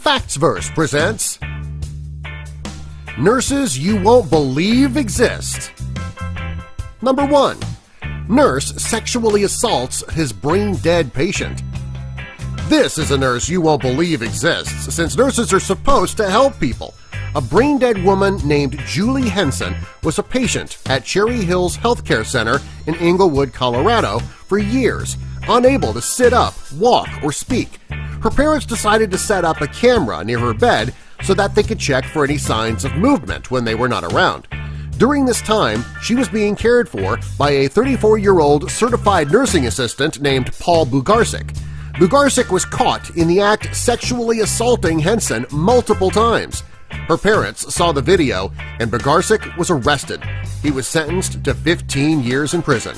Factsverse presents Nurses You Won't Believe Exist. Number 1. Nurse sexually assaults his brain-dead patient. This is a nurse you won't believe exists, since nurses are supposed to help people. A brain-dead woman named Julie Henson was a patient at Cherry Hills Healthcare Center in Englewood, Colorado for years, unable to sit up, walk, or speak. Her parents decided to set up a camera near her bed so that they could check for any signs of movement when they were not around. During this time, she was being cared for by a 34-year-old certified nursing assistant named Paul Bugarczyk. Bugarczyk was caught in the act sexually assaulting Henson multiple times. Her parents saw the video, and Bugarczyk was arrested. He was sentenced to 15 years in prison.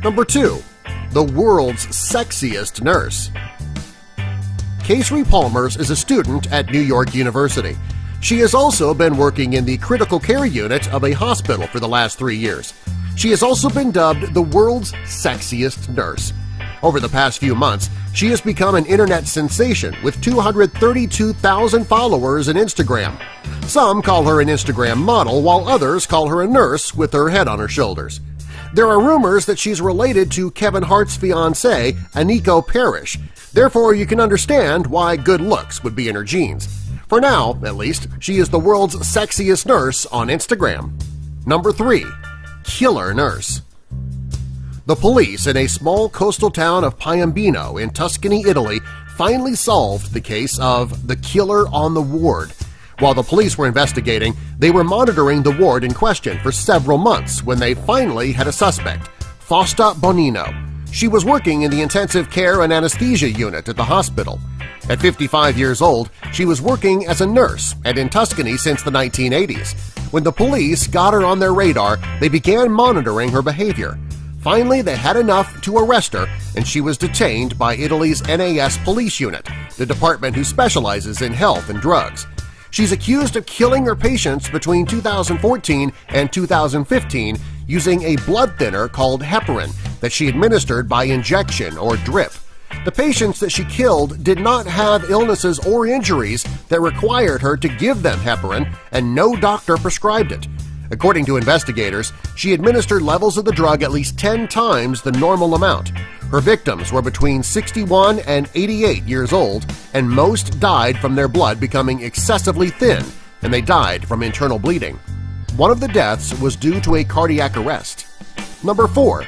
Number 2. The world's sexiest nurse. Casey Palmers is a student at New York University. She has also been working in the critical care unit of a hospital for the last 3 years. She has also been dubbed the world's sexiest nurse. Over the past few months, she has become an internet sensation with 232,000 followers on Instagram. Some call her an Instagram model, while others call her a nurse with her head on her shoulders. There are rumors that she's related to Kevin Hart's fiancée, Aniko Parrish. Therefore, you can understand why good looks would be in her genes. For now, at least, she is the world's sexiest nurse on Instagram. Number 3. Killer Nurse. The police in a small coastal town of Piombino in Tuscany, Italy, finally solved the case of the killer on the ward. While the police were investigating, they were monitoring the ward in question for several months when they finally had a suspect, Fausta Bonino. She was working in the intensive care and anesthesia unit at the hospital. At 55 years old, she was working as a nurse and in Tuscany since the 1980s. When the police got her on their radar, they began monitoring her behavior. Finally, they had enough to arrest her, and she was detained by Italy's NAS police unit, the department who specializes in health and drugs. She's accused of killing her patients between 2014 and 2015 using a blood thinner called heparin that she administered by injection or drip. The patients that she killed did not have illnesses or injuries that required her to give them heparin, and no doctor prescribed it. According to investigators, she administered levels of the drug at least 10 times the normal amount. Her victims were between 61 and 88 years old, and most died from their blood becoming excessively thin, and they died from internal bleeding. One of the deaths was due to a cardiac arrest. Number 4.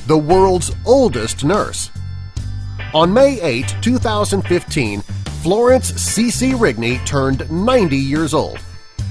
The world's oldest nurse. On May 8, 2015, Florence C.C. Rigney turned 90 years old.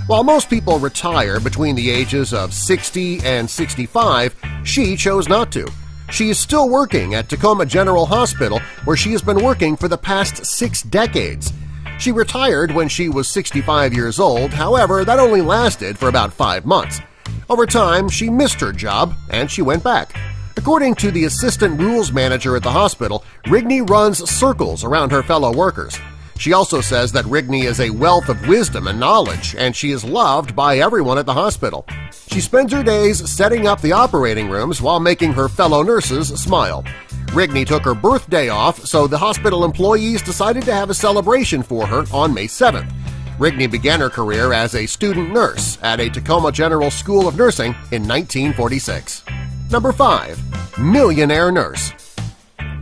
While most people retire between the ages of 60 and 65, she chose not to. She is still working at Tacoma General Hospital, where she has been working for the past 6 decades. She retired when she was 65 years old, however, that only lasted for about 5 months. Over time, she missed her job, and she went back. According to the assistant rules manager at the hospital, Rigney runs circles around her fellow workers. She also says that Rigney is a wealth of wisdom and knowledge, and she is loved by everyone at the hospital. She spends her days setting up the operating rooms while making her fellow nurses smile. Rigney took her birthday off, so the hospital employees decided to have a celebration for her on May 7th. Rigney began her career as a student nurse at a Tacoma General School of Nursing in 1946. Number 5. Millionaire Nurse.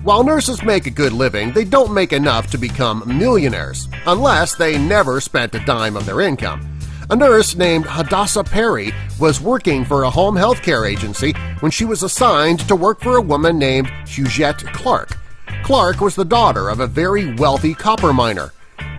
While nurses make a good living, they don't make enough to become millionaires, unless they never spent a dime of their income. A nurse named Hadassah Perry was working for a home health care agency when she was assigned to work for a woman named Huguette Clark. Clark was the daughter of a very wealthy copper miner.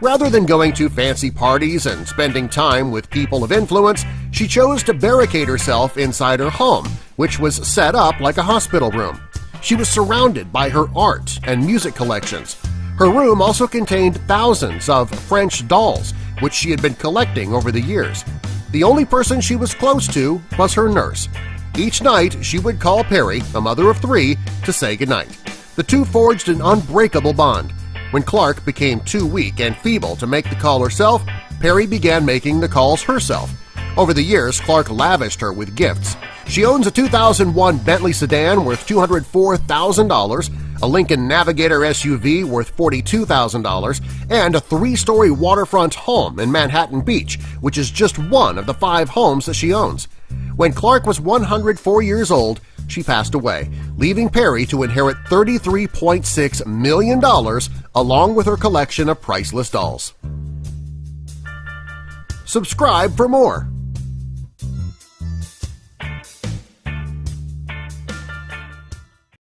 Rather than going to fancy parties and spending time with people of influence, she chose to barricade herself inside her home, which was set up like a hospital room. She was surrounded by her art and music collections. Her room also contained thousands of French dolls, which she had been collecting over the years. The only person she was close to was her nurse. Each night, she would call Perry, a mother of 3, to say goodnight. The two forged an unbreakable bond. When Clark became too weak and feeble to make the call herself, Perry began making the calls herself. Over the years, Clark lavished her with gifts. She owns a 2001 Bentley sedan worth $204,000, a Lincoln Navigator SUV worth $42,000, and a 3-story waterfront home in Manhattan Beach, which is just one of the 5 homes that she owns. When Clark was 104 years old, she passed away, leaving Perry to inherit $33.6 million along with her collection of priceless dolls. Subscribe for more.